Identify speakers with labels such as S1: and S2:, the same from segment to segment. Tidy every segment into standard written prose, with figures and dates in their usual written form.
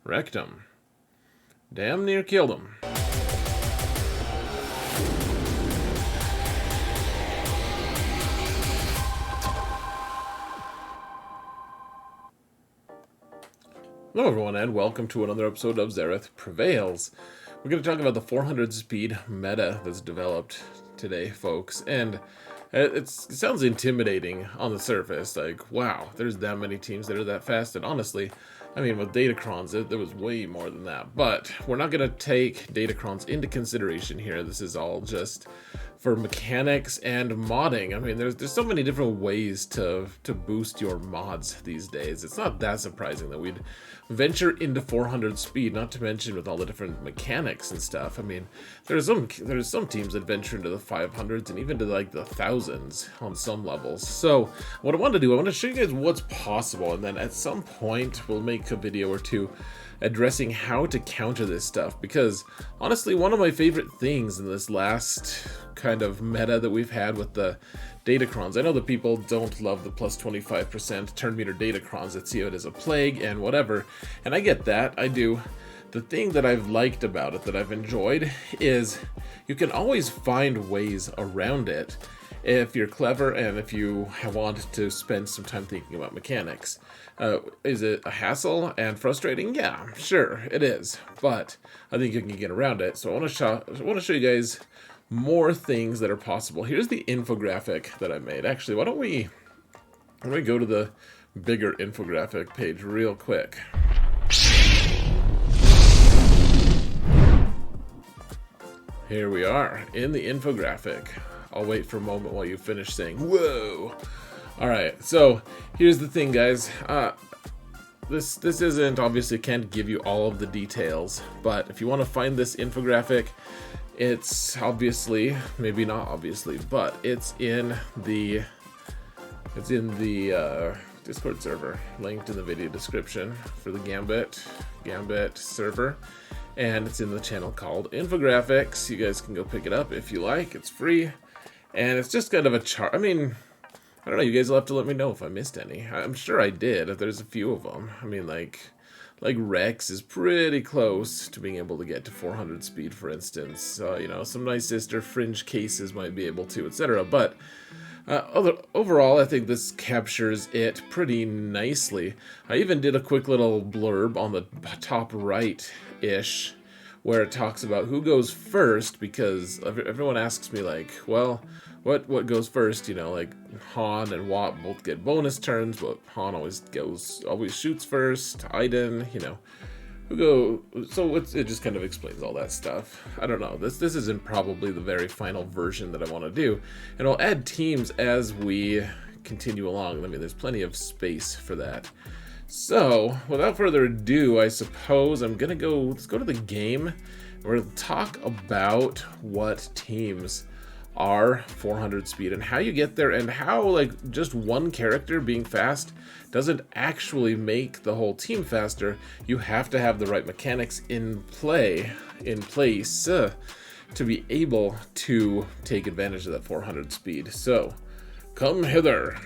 S1: Wrecked him. Damn near killed him. Hello everyone and welcome to another episode of Xerath Prevails. We're going to talk about the 400 speed meta that's developed today, folks, and it sounds intimidating on the surface, like, wow, there's that many teams that are that fast, and honestly, I mean, with Datacrons, there was way more than that, but we're not going to take Datacrons into consideration here. This is all just for mechanics and modding. I mean, there's so many different ways to boost your mods these days. It's not that surprising that we'd venture into 400 speed, not to mention with all the different mechanics and stuff. I mean, there's some teams that venture into the 500s and even to like the thousands on some levels. So what I want to do, I want to show you guys what's possible, and then at some point we'll make a video or two addressing how to counter this stuff, because honestly, one of my favorite things in this last kind of meta that we've had with the Datacrons, I know that people don't love the plus 25% turn meter Datacrons that see it as a plague and whatever, and I get that, I do. The thing that I've liked about it, that I've enjoyed, is you can always find ways around it if you're clever and if you want to spend some time thinking about mechanics. Is it a hassle and frustrating? Yeah, sure, it is. But I think you can get around it. So I want to show you guys more things that are possible. Here's the infographic that I made. Actually, why don't we go to the bigger infographic page real quick. Here we are in the infographic. I'll wait for a moment while you finish saying, whoa. Alright, so here's the thing, guys. This isn't, obviously can't give you all of the details, but if you want to find this infographic, it's obviously, maybe not obviously, but it's in the Discord server, linked in the video description for the Gambit server. And it's in the channel called Infographics. You guys can go pick it up if you like. It's free. And it's just kind of a chart. I mean, I don't know. You guys will have to let me know if I missed any. I'm sure I did. There's a few of them. I mean, like Rex is pretty close to being able to get to 400 speed, for instance. You know, some nice sister fringe cases might be able to, etc. But overall, I think this captures it pretty nicely. I even did a quick little blurb on the top right-ish where it talks about who goes first, because everyone asks me, like, well, what goes first? You know, like Han and Watt both get bonus turns, but Han always shoots first. Iden, you know, so it just kind of explains all that stuff. I don't know. This isn't probably the very final version that I want to do, and I'll add teams as we continue along. I mean, there's plenty of space for that. So without further ado, I suppose I'm gonna let's go to the game. We'll talk about what teams are 400 speed and how you get there, and how like just one character being fast doesn't actually make the whole team faster. You have to have the right mechanics in place to be able to take advantage of that 400 speed. So come hither.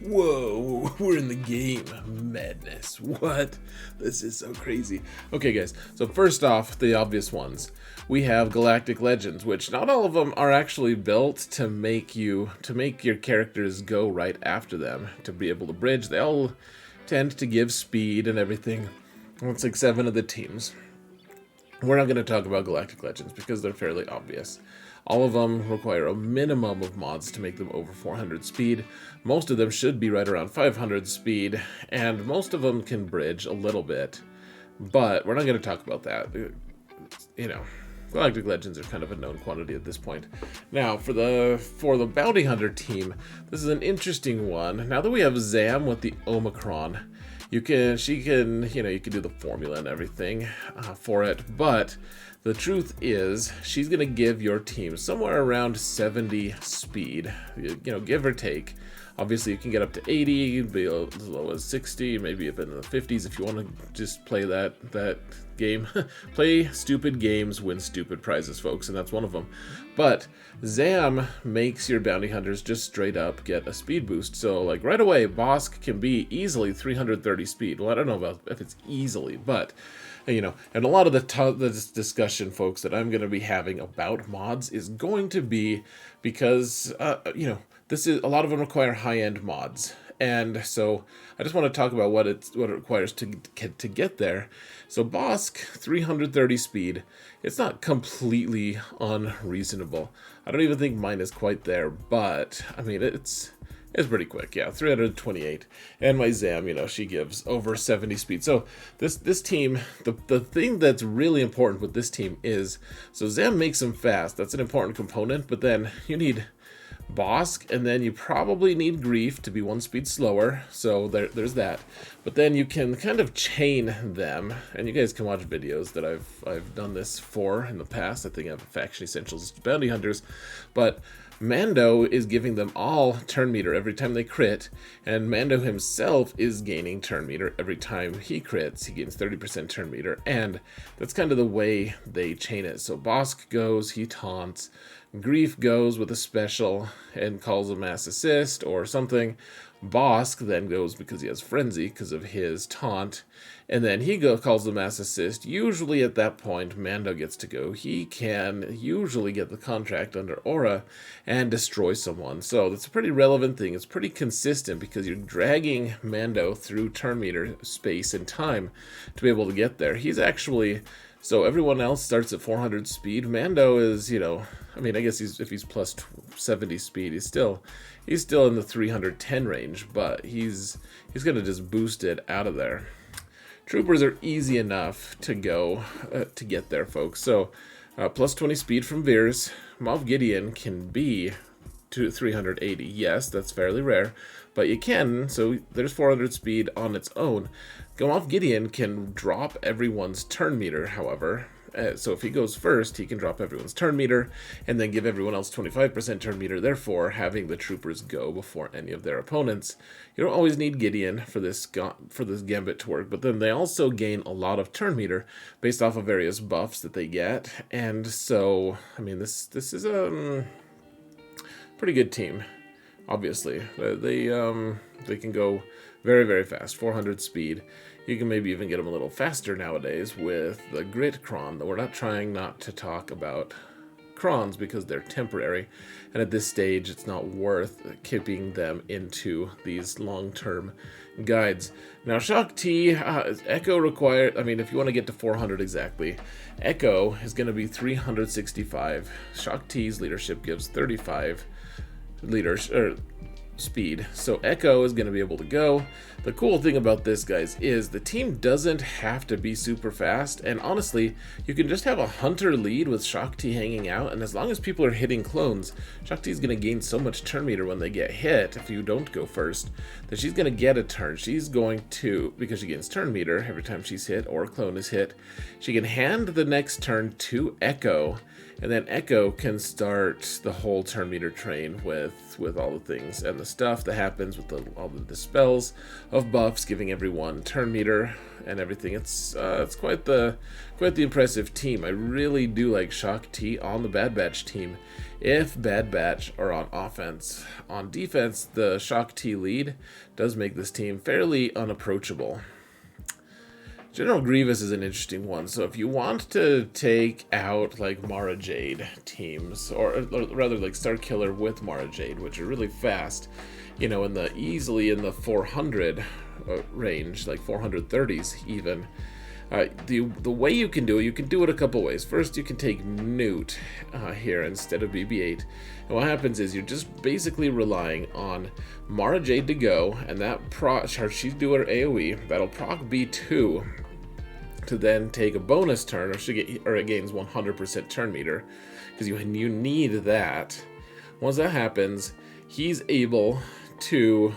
S1: Whoa, we're in the game. Madness. What? This is so crazy. Okay, guys, so first off, the obvious ones. We have Galactic Legends, which not all of them are actually built to make your characters go right after them, to be able to bridge. They all tend to give speed and everything. It's like 7 of the teams. We're not going to talk about Galactic Legends because they're fairly obvious. All of them require a minimum of mods to make them over 400 speed. Most of them should be right around 500 speed, and most of them can bridge a little bit. But we're not going to talk about that. You know, Galactic Legends are kind of a known quantity at this point. Now, for the Bounty Hunter team, this is an interesting one. Now that we have Zam with the Omicron, you can do the formula and everything for it, but the truth is she's going to give your team somewhere around 70 speed, you know, give or take. Obviously, you can get up to 80, be as low as 60, maybe even in the 50s if you want to just play that game. Play stupid games, win stupid prizes, folks, and that's one of them. But Zam makes your bounty hunters just straight up get a speed boost. So like right away, Bosk can be easily 330 speed. Well, I don't know about if it's easily, but you know, and a lot of the discussion, folks, that I'm going to be having about mods is going to be because you know, this is a lot of them require high-end mods. And so I just want to talk about what it requires to get there. So Bosk 330 speed, it's not completely unreasonable. I don't even think mine is quite there, but I mean it's pretty quick. Yeah, 328. And my Zam, you know, she gives over 70 speed. So this team, the thing that's really important with this team is, so Zam makes them fast. That's an important component, but then you need Bosk, and then you probably need Grief to be 1 speed slower, so there's that. But then you can kind of chain them, and you guys can watch videos that I've done this for in the past. I think I have Faction Essentials Bounty Hunters, but Mando is giving them all turn meter every time they crit, and Mando himself is gaining turn meter every time he crits. He gains 30% turn meter, and that's kind of the way they chain it. So Bosk goes, he taunts, Grief goes with a special and calls a mass assist or something. Bosk then goes because he has Frenzy because of his taunt, and then he calls the mass assist. Usually at that point, Mando gets to go. He can usually get the contract under Aura and destroy someone. So that's a pretty relevant thing. It's pretty consistent because you're dragging Mando through turn meter space and time to be able to get there. He's actually... So everyone else starts at 400 speed. Mando is, you know, I mean, I guess if he's plus 70 speed, he's still in the 310 range, but he's gonna just boost it out of there. Troopers are easy enough to go to get there, folks. So plus 20 speed from Veers. Moff Gideon can be to 380. Yes, that's fairly rare, but you can. So there's 400 speed on its own. Moff Gideon can drop everyone's turn meter, however. So if he goes first, he can drop everyone's turn meter and then give everyone else 25% turn meter, therefore having the troopers go before any of their opponents. You don't always need Gideon for this gambit to work, but then they also gain a lot of turn meter based off of various buffs that they get. And so, I mean, this is a pretty good team. Obviously, they can go very, very fast, 400 speed. You can maybe even get them a little faster nowadays with the Grit Cron, though we're not trying not to talk about Crons because they're temporary, and at this stage it's not worth keeping them into these long-term guides. Now Shakti, Echo required, I mean, if you want to get to 400 exactly, Echo is going to be 365. Shakti's leadership gives 35 speed, so Echo is going to be able to go. The cool thing about this, guys, is the team doesn't have to be super fast, and honestly, you can just have a hunter lead with Shakti hanging out, and as long as people are hitting clones, Shakti is going to gain so much turn meter when they get hit, if you don't go first, that she's going to get a turn. She's going to, because she gains turn meter every time she's hit or a clone is hit, she can hand the next turn to Echo, and then Echo can start the whole turn meter train with all the things and the stuff that happens with all the spells of buffs, giving everyone turn meter and everything. It's quite the impressive team. I really do like Shakti on the Bad Batch team. If Bad Batch are on offense, on defense, the Shakti lead does make this team fairly unapproachable. General Grievous is an interesting one. So if you want to take out like Mara Jade teams, or rather like Starkiller with Mara Jade, which are really fast, you know, easily in the 400 range, like 430s even. The way you can do it a couple ways. First, you can take Newt here instead of BB-8. And what happens is you're just basically relying on Mara Jade to go, and that she's doing her AoE. That'll proc B2 to then take a bonus turn, or it gains 100% turn meter, because you need that. Once that happens, he's able to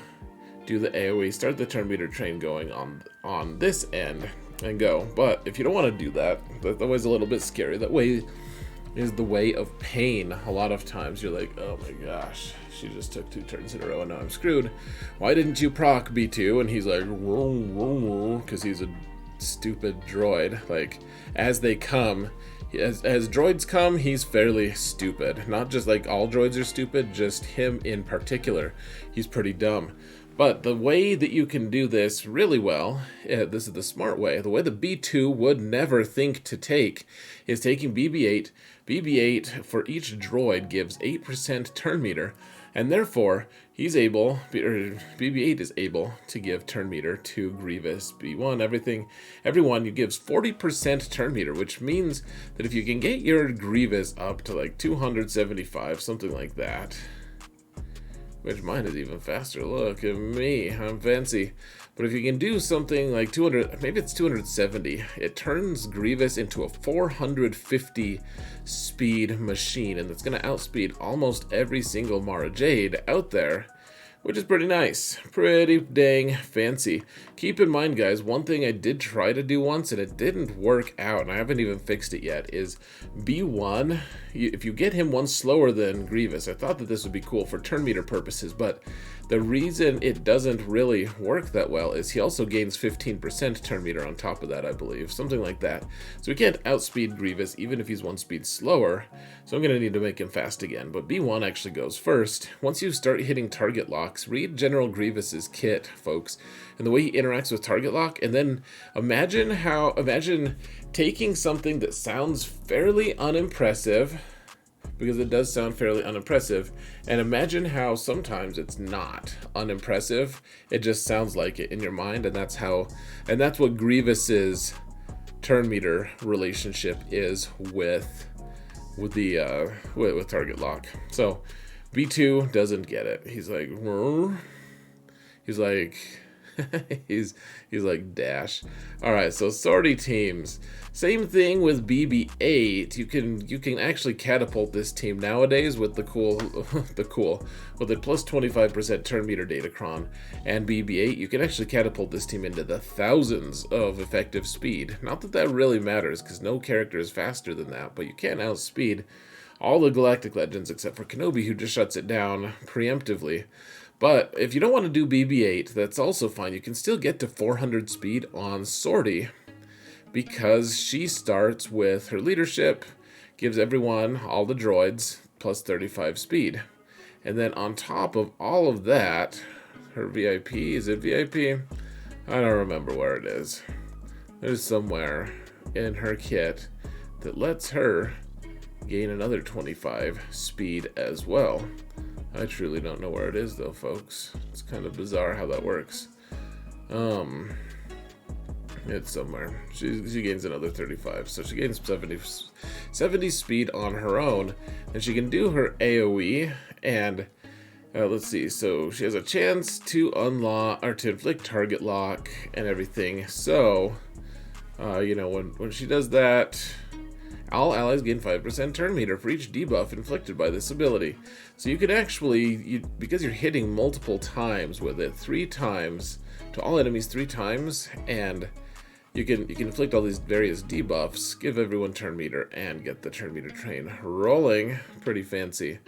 S1: do the AoE, start the turn meter train going on this end, and go. But if you don't want to do that, that way's a little bit scary. That way is the way of pain. A lot of times you're like, oh my gosh, she just took 2 turns in a row and now I'm screwed. Why didn't you proc B2? And he's like, because he's a stupid droid. Like, as they come, as droids come, he's fairly stupid. Not just like all droids are stupid, just him in particular. He's pretty dumb. But the way that you can do this really well, this is the smart way, the way the B2 would never think to take, is taking BB-8. BB-8 for each droid gives 8% turn meter, and therefore he's able, or BB-8 is able to give turn meter to Grievous, B1, everyone you gives 40% turn meter, which means that if you can get your Grievous up to like 275, something like that, which mine is even faster. Look at me, I'm fancy. But if you can do something like 200, maybe it's 270, it turns Grievous into a 450 speed machine, and it's going to outspeed almost every single Mara Jade out there, which is pretty nice. Pretty dang fancy. Keep in mind, guys, one thing I did try to do once and it didn't work out, and I haven't even fixed it yet, is B1. If you get him one slower than Grievous, I thought that this would be cool for turn meter purposes, but the reason it doesn't really work that well is he also gains 15% turn meter on top of that, I believe. Something like that. So we can't outspeed Grievous even if he's 1 speed slower, so I'm going to need to make him fast again. But B1 actually goes first. Once you start hitting target locks, read General Grievous's kit, folks, and the way he interacts with target lock, and then imagine taking something that sounds fairly unimpressive, because it does sound fairly unimpressive, and imagine how sometimes it's not unimpressive, it just sounds like it in your mind, and that's what Grievous's turn meter relationship is with target lock. So B2 doesn't get it. He's like he's like dash. All right, so sortie teams. Same thing with BB-8. You can actually catapult this team nowadays with the plus 25% turn meter datacron and BB-8. You can actually catapult this team into the thousands of effective speed. Not that that really matters, because no character is faster than that, but you can outspeed all the Galactic Legends except for Kenobi, who just shuts it down preemptively. But if you don't want to do BB-8, that's also fine. You can still get to 400 speed on sortie, because she starts with her leadership, gives everyone, all the droids, plus 35 speed. And then on top of all of that, her VIP, is it VIP? I don't remember where it is. There's somewhere in her kit that lets her gain another 25 speed as well. I truly don't know where it is though, folks. It's kind of bizarre how that works. It's somewhere. She gains another 35, so she gains 70 speed on her own, and she can do her AoE, and let's see, so she has a chance to unlock, or to inflict target lock and everything. So, when she does that, all allies gain 5% turn meter for each debuff inflicted by this ability. So you can actually, because you're hitting multiple times with it, 3 times, to all enemies 3 times, and you can inflict all these various debuffs, give everyone turn meter, and get the turn meter train rolling. Pretty fancy.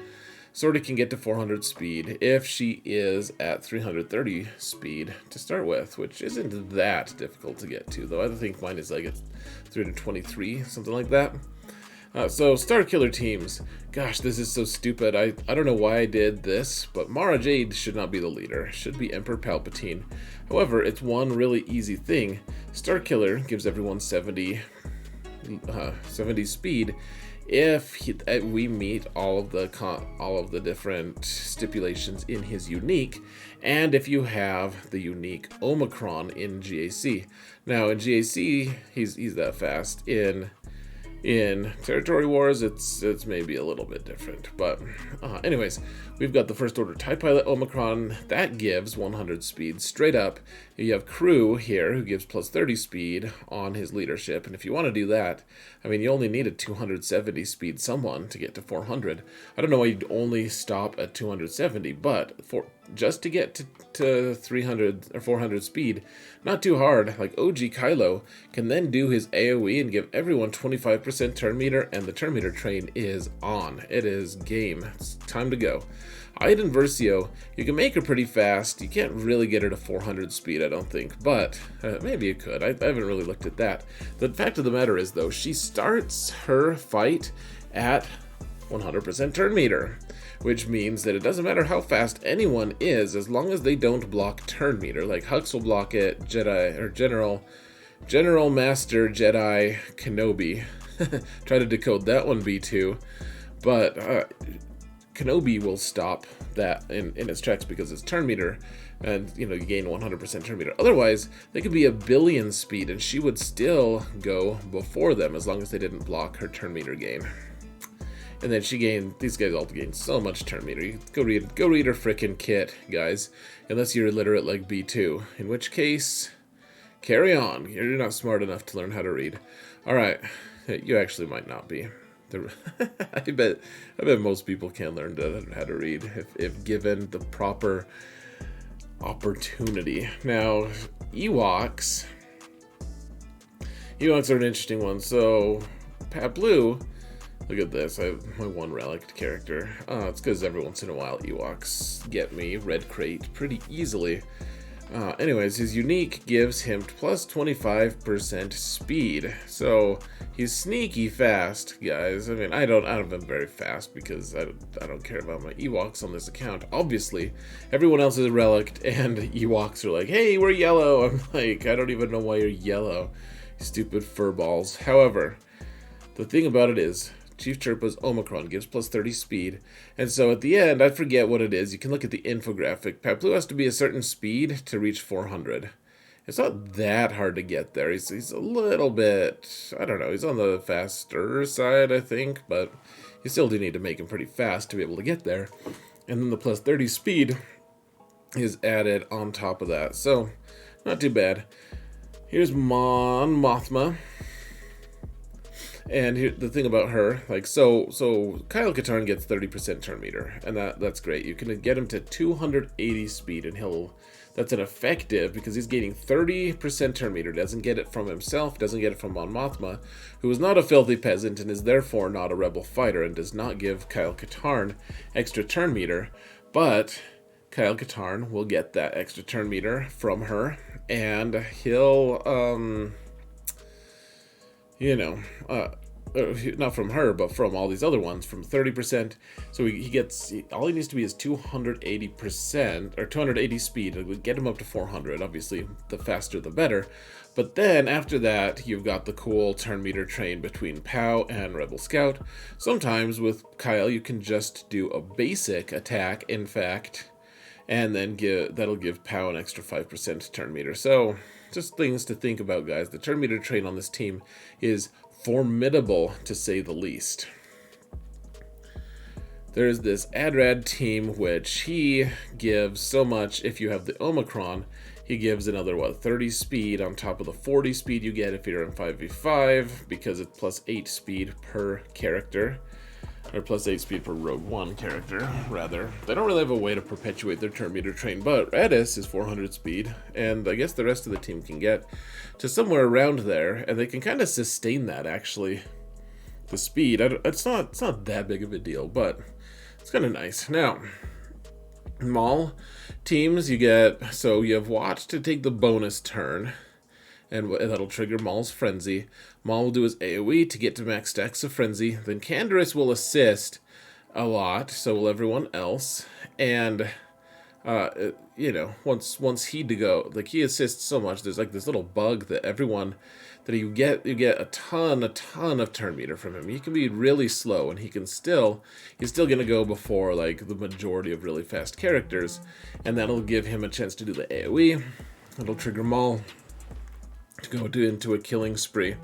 S1: Sortie can get to 400 speed if she is at 330 speed to start with, which isn't that difficult to get to, though. I think mine is like at 323, something like that. So Starkiller teams. Gosh, this is so stupid. I don't know why I did this, but Mara Jade should not be the leader. It should be Emperor Palpatine. However, it's one really easy thing. Starkiller gives everyone 70 speed if we meet all of the different stipulations in his unique, and if you have the unique Omicron in GAC. Now in GAC, he's that fast. In Territory Wars, it's maybe a little bit different, but anyways, we've got the First Order TIE Pilot Omicron that gives 100 speed straight up. You have Crew here who gives plus 30 speed on his leadership, and if you want to do that, I mean, you only need a 270 speed someone to get to 400. I don't know why you'd only stop at 270, but just to get to 300 or 400 speed, not too hard. Like OG Kylo can then do his AoE and give everyone 25% turn meter, and the turn meter train is on. It is game. It's time to go. B11 Versio, you can make her pretty fast. You can't really get her to 400 speed, I don't think, but maybe you could. I haven't really looked at that. The fact of the matter is, though, she starts her fight at 100% turn meter, which means that it doesn't matter how fast anyone is, as long as they don't block turn meter. Like Hux will block it, Jedi or General Master Jedi Kenobi. Try to decode that one, B2, but Kenobi will stop that in its tracks because it's turn meter, and you gain 100% turn meter. Otherwise, they could be a billion speed, and she would still go before them as long as they didn't block her turn meter gain. And then these guys all gain so much turn meter. You go read her frickin' kit, guys. Unless you're illiterate like B2, in which case, carry on. You're not smart enough to learn how to read. All right, you actually might not be. I bet most people can learn how to read if given the proper opportunity. Now, Ewoks are an interesting one. So, Pat Blue. Look at this, I have my one relic character. It's because every once in a while Ewoks get me red crate pretty easily. Anyways, his unique gives him plus 25% speed. So he's sneaky fast, guys. I mean, I don't have him very fast because I don't care about my Ewoks on this account. Obviously, everyone else is relic, and Ewoks are like, hey, we're yellow. I'm like, I don't even know why you're yellow, you stupid furballs. However, the thing about it is, Chief Chirpa's Omicron gives plus 30 speed, and so at the end, I forget what it is. You can look at the infographic. Pat Blue has to be a certain speed to reach 400. It's not that hard to get there. He's a little bit, I don't know, he's on the faster side, I think, but you still do need to make him pretty fast to be able to get there. And then the plus 30 speed is added on top of that, so not too bad. Here's Mon Mothma. And here, the thing about her, like, so Kyle Katarn gets 30% turn meter, and that's great. You can get him to 280 speed, and that's an effective, because he's gaining 30% turn meter. Doesn't get it from himself, doesn't get it from Mon Mothma, who is not a filthy peasant, and is therefore not a rebel fighter, and does not give Kyle Katarn extra turn meter, but Kyle Katarn will get that extra turn meter from her, and he'll, not from her, but from all these other ones, from 30%. So he gets, all he needs to be is 280%, or 280 speed. It would get him up to 400. Obviously, the faster the better. But then, after that, you've got the cool turn meter train between POW and Rebel Scout. Sometimes, with Kyle, you can just do a basic attack, in fact, and then that'll give POW an extra 5% turn meter. So, just things to think about, guys. The turn meter train on this team is formidable, to say the least. There's this Adrad team, which he gives so much. If you have the Omicron, he gives another, 30 speed on top of the 40 speed you get if you're in 5v5, because it's plus 8 speed per character. Or plus 8 speed per Rogue One character, rather. They don't really have a way to perpetuate their turn meter train, but Radis is 400 speed, and I guess the rest of the team can get to somewhere around there, and they can kind of sustain that, actually. The speed, it's not that big of a deal, but it's kind of nice. Now, Maul teams, you have Watch to take the bonus turn, and that'll trigger Maul's Frenzy. Maul will do his AoE to get to max stacks of Frenzy. Then Canderous will assist a lot, so will everyone else. And, once he he assists so much, there's like this little bug that you get a ton of turn meter from him. He can be really slow, and he's still gonna go before, like, the majority of really fast characters. And that'll give him a chance to do the AoE. It'll trigger Maul to go into a killing spree.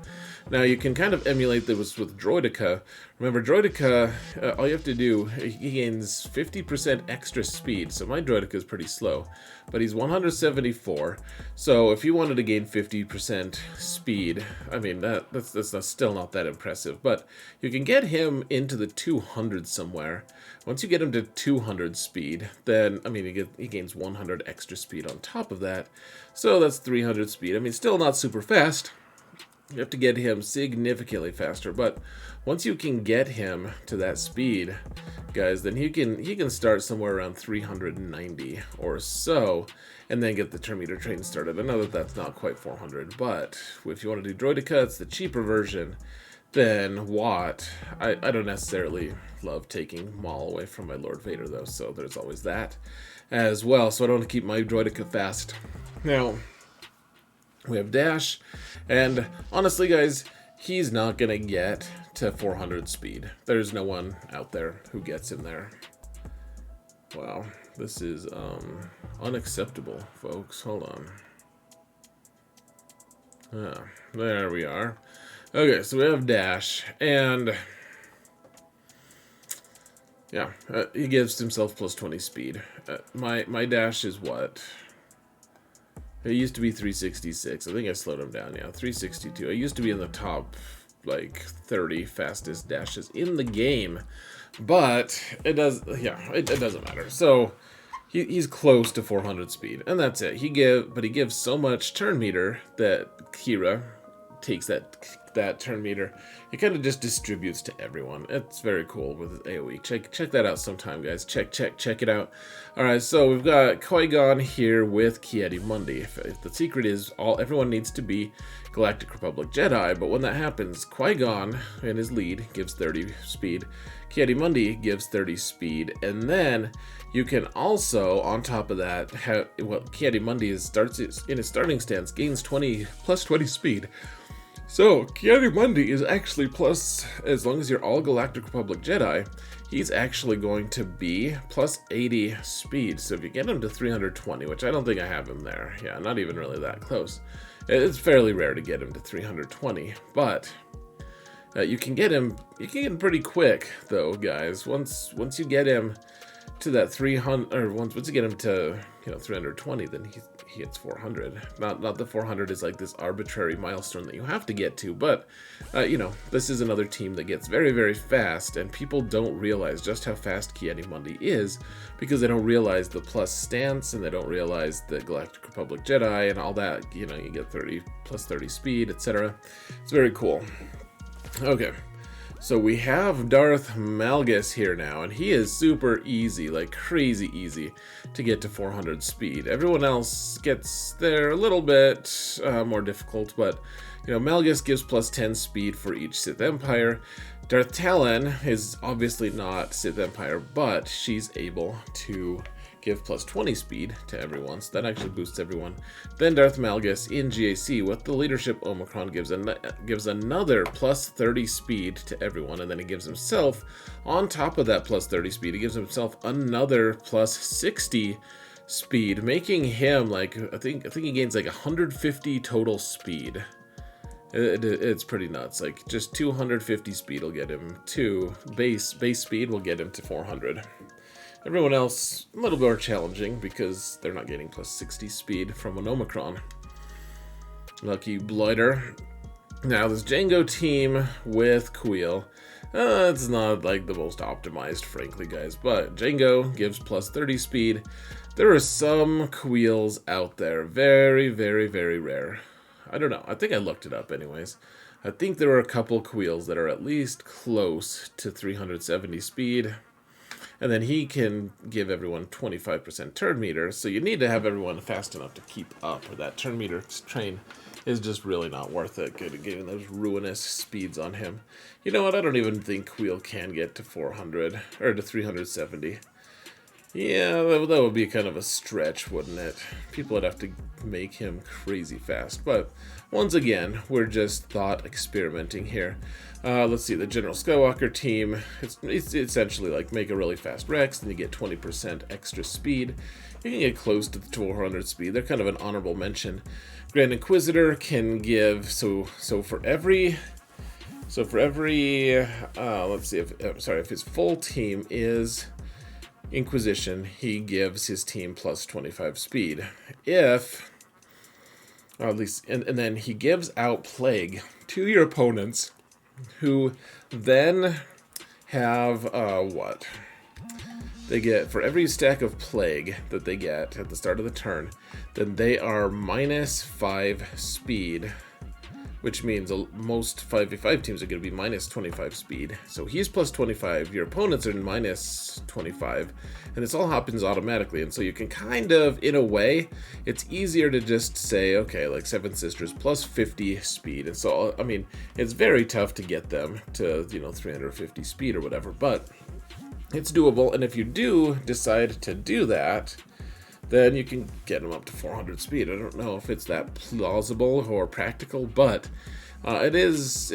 S1: Now, you can kind of emulate this with Droideka. Remember, Droideka, all you have to do, he gains 50% extra speed, so my Droideka is pretty slow, but he's 174, so if you wanted to gain 50% speed, I mean, that's still not that impressive, but you can get him into the 200s somewhere. Once you get him to 200 speed, then, I mean, he gains 100 extra speed on top of that, so that's 300 speed. I mean, still not super fast, You have to get him significantly faster, but once you can get him to that speed, guys, then he can start somewhere around 390 or so, and then get the turn meter train started. I know that that's not quite 400, but if you want to do Droideka, it's the cheaper version. Then Watt, I don't necessarily love taking Maul away from my Lord Vader though, so there's always that as well. So I don't want to keep my Droideka fast. Now we have Dash, and honestly, guys, he's not gonna get to 400 speed. There's no one out there who gets him there. Wow, this is unacceptable, folks. Hold on. Ah, there we are. Okay, so we have Dash, and yeah, he gives himself plus 20 speed. My Dash is what? It used to be 366. I think I slowed him down. Yeah, 362. I used to be in the top, like, 30 fastest dashes in the game. But it does, yeah, it doesn't matter. So he's close to 400 speed, and that's it. He gives so much turn meter that Kira takes that turn meter. It kind of just distributes to everyone. It's very cool with AoE. Check that out sometime, guys. Check it out. All right, so we've got QuiGon here with Ki-Adi-Mundi. If the secret is everyone needs to be Galactic Republic Jedi, but when that happens, Qui-Gon in his lead gives 30 speed. Ki-Adi-Mundi gives 30 speed, and then you can also, on top of that, have Ki-Adi-Mundi starts in his starting stance, gains plus 20 speed. So, Ki-Adi-Mundi is actually plus, as long as you're all Galactic Republic Jedi, he's actually going to be plus 80 speed. So if you get him to 320, which I don't think I have him there. Yeah, not even really that close. It's fairly rare to get him to 320, but you can get him pretty quick, though, guys. Once you get him to that 300, or once you get him to 320, then he hits 400. Not that 400 is like this arbitrary milestone that you have to get to, but this is another team that gets very, very fast, and people don't realize just how fast Ki-Adi-Mundi is because they don't realize the plus stance, and they don't realize the Galactic Republic Jedi and all that. You get 30 plus 30 speed, etc. It's very cool. Okay. So we have Darth Malgus here now, and he is super easy, like crazy easy to get to 400 speed. Everyone else gets there a little bit more difficult, but Malgus gives plus 10 speed for each Sith Empire. Darth Talon is obviously not Sith Empire, but she's able to give plus 20 speed to everyone, so that actually boosts everyone. Then Darth Malgus in GAC with the Leadership Omicron gives another plus 30 speed to everyone, and then he gives himself, on top of that plus 30 speed, he gives himself another plus 60 speed, making him like, I think he gains like 150 total speed. It's pretty nuts. Like just 250 speed will get him to base speed will get him to 400. Everyone else, a little bit more challenging because they're not getting plus 60 speed from an Omicron. Lucky Blighter. Now, this Django team with Queel. It's not like the most optimized, frankly, guys, but Django gives plus 30 speed. There are some Queels out there. Very, very, very rare. I don't know. I think I looked it up anyways. I think there are a couple Queels that are at least close to 370 speed. And then he can give everyone 25% turn meter, so you need to have everyone fast enough to keep up, or that turn meter train is just really not worth it, getting those ruinous speeds on him. You know what, I don't even think Queel can get to 400, or to 370. Yeah, that would be kind of a stretch, wouldn't it? People would have to make him crazy fast, but once again, we're just thought experimenting here. Let's see, the General Skywalker team, it's essentially like make a really fast Rex, then you get 20% extra speed. You can get close to the 400 speed. They're kind of an honorable mention. Grand Inquisitor can give, so for every, let's see, if his full team is Inquisition, he gives his team plus 25 speed. If, or at least, and then he gives out Plague to your opponents, who then have, what? They get, for every stack of Plague that they get at the start of the turn, then they are minus 5 speed which means most 5v5 teams are going to be minus 25 speed. So he's plus 25, your opponents are minus 25, and this all happens automatically. And so you can kind of, in a way, it's easier to just say, okay, like Seven Sisters plus 50 speed. And so, I mean, it's very tough to get them to, you know, 350 speed or whatever, but it's doable. And if you do decide to do that, then you can get them up to 400 speed. I don't know if it's that plausible or practical, but it is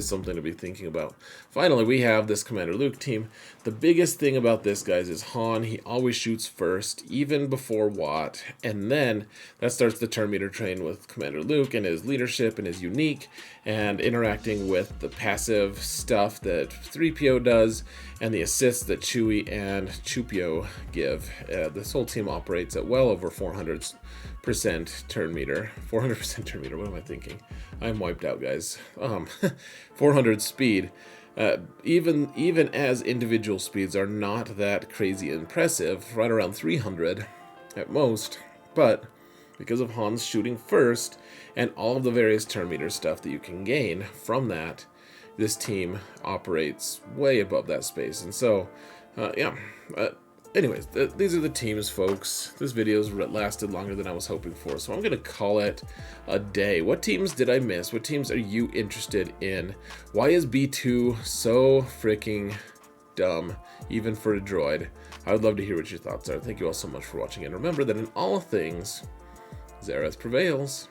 S1: something to be thinking about. Finally, we have this Commander Luke team. The biggest thing about this, guys, is Han. He always shoots first, even before Watt, and then that starts the turn meter train with Commander Luke and his leadership and his unique, and interacting with the passive stuff that 3PO does, and the assists that Chewie and Chupio give. This whole team operates at well over 400% turn meter. 400% turn meter, what am I thinking? I'm wiped out, guys. 400 speed. Even as individual speeds are not that crazy impressive, right around 300 at most, but because of Han's shooting first and all of the various turn meter stuff that you can gain from that, this team operates way above that space. And so, anyways, these are the teams, folks. This video's lasted longer than I was hoping for, so I'm going to call it a day. What teams did I miss? What teams are you interested in? Why is B2 so freaking dumb, even for a droid? I would love to hear what your thoughts are. Thank you all so much for watching, and remember that in all things, Zareth prevails.